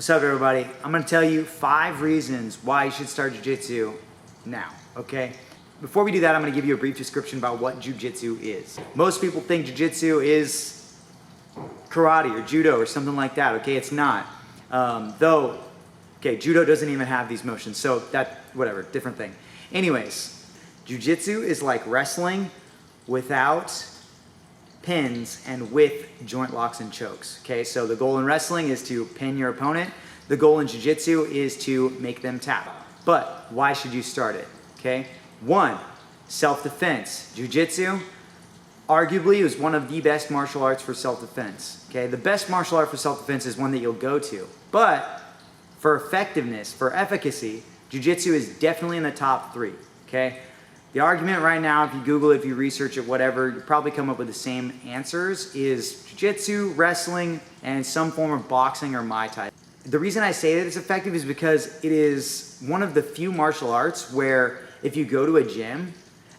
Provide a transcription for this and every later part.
What's up, everybody? I'm gonna tell you 5 reasons why you should start jiu-jitsu now, okay? Before we do that, I'm gonna give you a brief description about what jiu-jitsu is. Most people think jiu-jitsu is karate or judo or something like that, okay? It's not. Judo doesn't even have these motions, so whatever, different thing. Anyways, jiu-jitsu is like wrestling without pins and with joint locks and chokes, okay? So the goal in wrestling is to pin your opponent. The goal in jiu-jitsu is to make them tap. But why should you start it, okay? 1, self-defense. Jiu-jitsu arguably is one of the best martial arts for self-defense, okay? The best martial art for self-defense is one that you'll go to. But for effectiveness, for efficacy, jiu-jitsu is definitely in the top 3, okay? The argument right now, if you Google it, if you research it, whatever, you probably come up with the same answers, is jiu-jitsu, wrestling, and some form of boxing or Muay Thai. The reason I say that it's effective is because it is one of the few martial arts where if you go to a gym,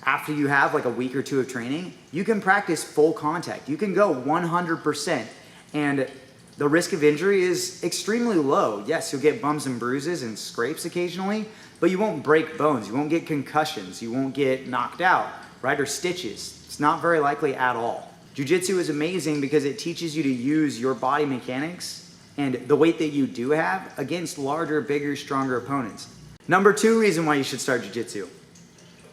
after you have like a week or 2 of training, you can practice full contact. You can go 100%, and the risk of injury is extremely low. Yes, you'll get bumps and bruises and scrapes occasionally, but you won't break bones, you won't get concussions, you won't get knocked out, right, or stitches. It's not very likely at all. Jiu-jitsu is amazing because it teaches you to use your body mechanics and the weight that you do have against larger, bigger, stronger opponents. Number 2 reason why you should start jiu-jitsu.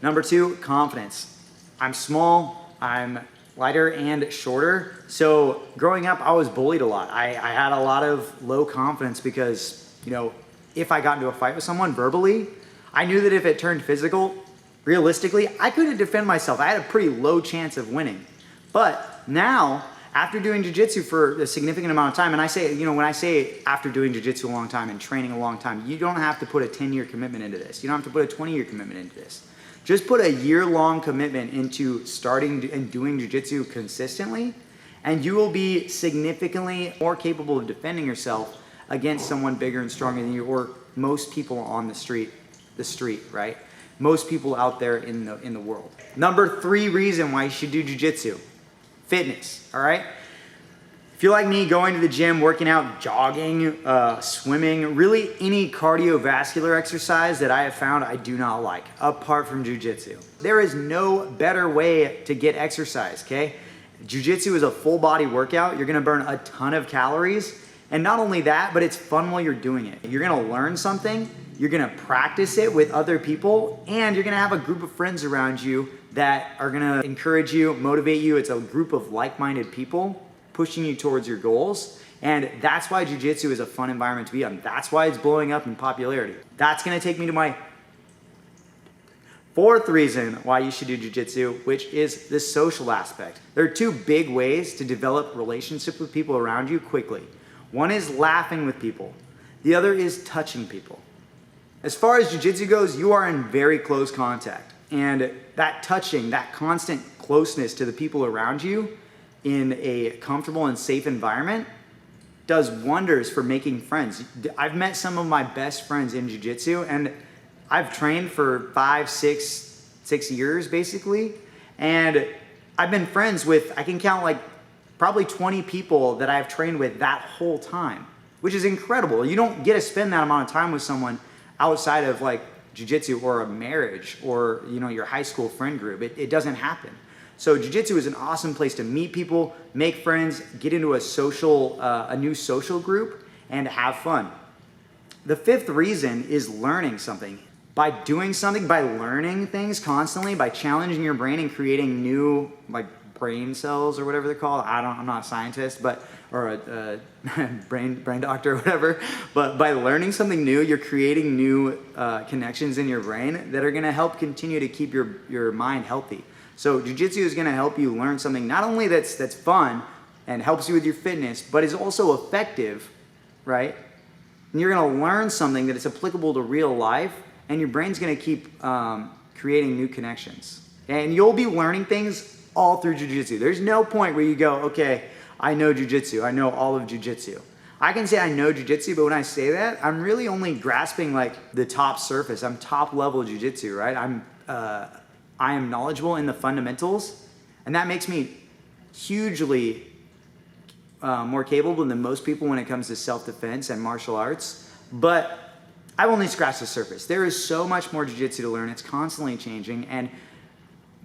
Number 2, confidence. I'm small, I'm lighter and shorter, so growing up I was bullied a lot. I had a lot of low confidence because, if I got into a fight with someone verbally, I knew that if it turned physical, realistically, I couldn't defend myself. I had a pretty low chance of winning. But now, after doing jiu-jitsu for a significant amount of time, and I say, when I say after doing jiu-jitsu a long time and training a long time, you don't have to put a 10-year commitment into this. You don't have to put a 20-year commitment into this. Just put a year-long commitment into starting and doing jiu-jitsu consistently, and you will be significantly more capable of defending yourself against someone bigger and stronger than you, or most people on the street, right? Most people out there in the world. Number 3 reason why you should do jiu-jitsu, fitness, all right? If you're like me, going to the gym, working out, jogging, swimming, really any cardiovascular exercise that I have found I do not like, apart from jiu-jitsu. There is no better way to get exercise, okay? Jiu-jitsu is a full body workout. You're gonna burn a ton of calories. And not only that, but it's fun while you're doing it. You're gonna learn something, you're gonna practice it with other people, and you're gonna have a group of friends around you that are gonna encourage you, motivate you. It's a group of like-minded people pushing you towards your goals. And that's why jiu-jitsu is a fun environment to be in. That's why it's blowing up in popularity. That's gonna take me to my 4th reason why you should do jiu-jitsu, which is the social aspect. There are 2 big ways to develop relationships with people around you quickly. One is laughing with people. The other is touching people. As far as jiu-jitsu goes, you are in very close contact. And that touching, that constant closeness to the people around you in a comfortable and safe environment does wonders for making friends. I've met some of my best friends in jiu-jitsu, and I've trained for 5, 6 years basically. And I've been friends with, I can count like probably 20 people that I've trained with that whole time, which is incredible. You don't get to spend that amount of time with someone outside of like jiu-jitsu or a marriage or your high school friend group. It doesn't happen. So jiu-jitsu is an awesome place to meet people, make friends, get into a new social group, and have fun. The 5th reason is learning something. By doing something, by learning things constantly, by challenging your brain and creating new brain cells or whatever they're called. I'm not a scientist, or a brain doctor or whatever. But by learning something new, you're creating new connections in your brain that are gonna help continue to keep your mind healthy. So jiu-jitsu is gonna help you learn something not only that's fun and helps you with your fitness, but is also effective, right? And you're gonna learn something that is applicable to real life, and your brain's gonna keep creating new connections. And you'll be learning things all through jiu-jitsu. There's no point where you go, okay, I know jiu-jitsu, I know all of jiu-jitsu. I can say I know jiu-jitsu, but when I say that, I'm really only grasping like the top surface. I'm top level jiu-jitsu, right? I am knowledgeable in the fundamentals, and that makes me hugely more capable than most people when it comes to self-defense and martial arts, but I've only scratched the surface. There is so much more jiu-jitsu to learn. It's constantly changing, and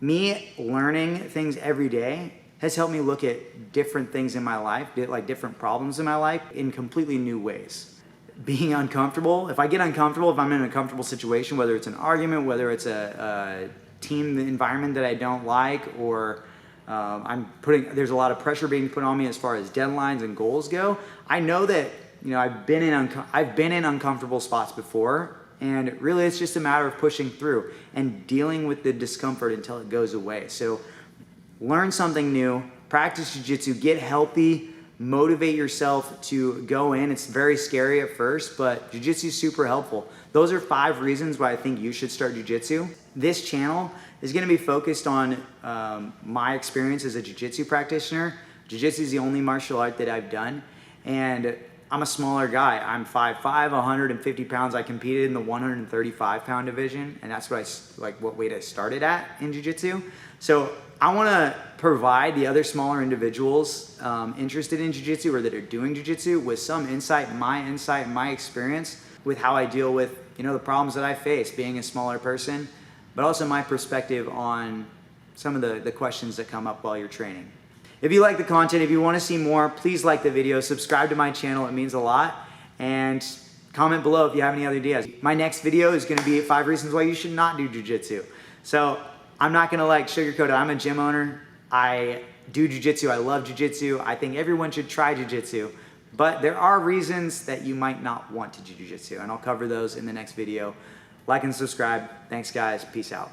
me learning things every day has helped me look at different things in my life, like different problems in my life, in completely new ways. Being uncomfortable, if I get uncomfortable, if I'm in an uncomfortable situation, whether it's an argument, whether it's a team environment that I don't like, or there's a lot of pressure being put on me as far as deadlines and goals go, I know that I've been in uncomfortable spots before, and really it's just a matter of pushing through and dealing with the discomfort until it goes away. So learn something new, practice jiu-jitsu, get healthy, motivate yourself to go in. It's very scary at first, but jiu-jitsu is super helpful. Those are 5 reasons why I think you should start jiu-jitsu. This channel is going to be focused on my experience as a jiu-jitsu practitioner. Jiu-jitsu is the only martial art that I've done, and I'm a smaller guy. I'm 5'5", 150 pounds. I competed in the 135-pound division, and that's what weight I started at in jiu-jitsu. So I want to provide the other smaller individuals interested in jiu-jitsu or that are doing jiu-jitsu with some insight, my experience with how I deal with the problems that I face being a smaller person, but also my perspective on some of the questions that come up while you're training. If you like the content, if you want to see more, please like the video, subscribe to my channel, it means a lot, and comment below if you have any other ideas. My next video is going to be 5 reasons why you should not do jiu-jitsu. So I'm not going to sugarcoat it. I'm a gym owner. I do jiu-jitsu. I love jiu-jitsu. I think everyone should try jiu-jitsu, but there are reasons that you might not want to do jiu-jitsu, and I'll cover those in the next video. Like and subscribe. Thanks guys. Peace out.